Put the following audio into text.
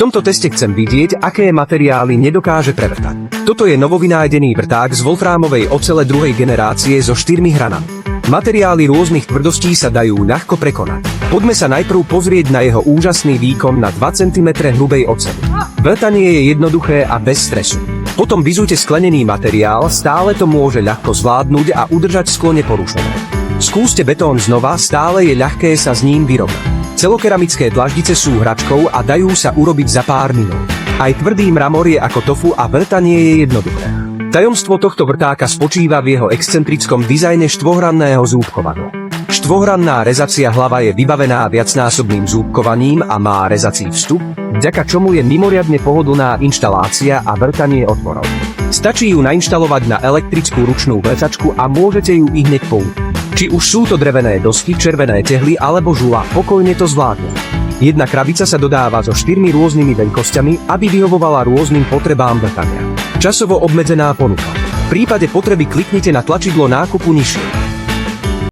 tomto teste chcem vidieť, aké materiály nedokáže prevrtať. Toto je novovynájdený vrták z wolfrámovej ocele druhej generácie so 4 hranami. Materiály rôznych tvrdostí sa dajú ľahko prekonať. Poďme sa najprv pozrieť na jeho úžasný výkon na 2 cm hrubej oceli. Vrtanie je jednoduché a bez stresu. Potom vyzujte sklenený materiál, stále to môže ľahko zvládnuť a udržať sklo neporušené. Skúste betón znova, stále je ľahké sa s ním vyrovnať. Celokeramické dlaždice sú hračkou a dajú sa urobiť za pár minút. Aj tvrdý mramor je ako tofu a vrtanie je jednoduché. Tajomstvo tohto vrtáka spočíva v jeho excentrickom dizajne štvohranného zúbkovadla. Štvohranná rezacia hlava je vybavená viacnásobným zúbkovaním a má rezací vstup, vďaka čomu je mimoriadne pohodlná inštalácia a vrtanie otvorov. Stačí ju nainštalovať na elektrickú ručnú vrtačku a môžete ju i hneď použiť. Či už sú to drevené dosky, červené tehly alebo žula, pokojne to zvládne. Jedna krabica sa dodáva so 4 rôznymi veľkosťami, aby vyhovovala rôznym potrebám vrtania. Časovo obmedzená ponuka. V prípade potreby kliknite na tlačidlo nákupu nižšie.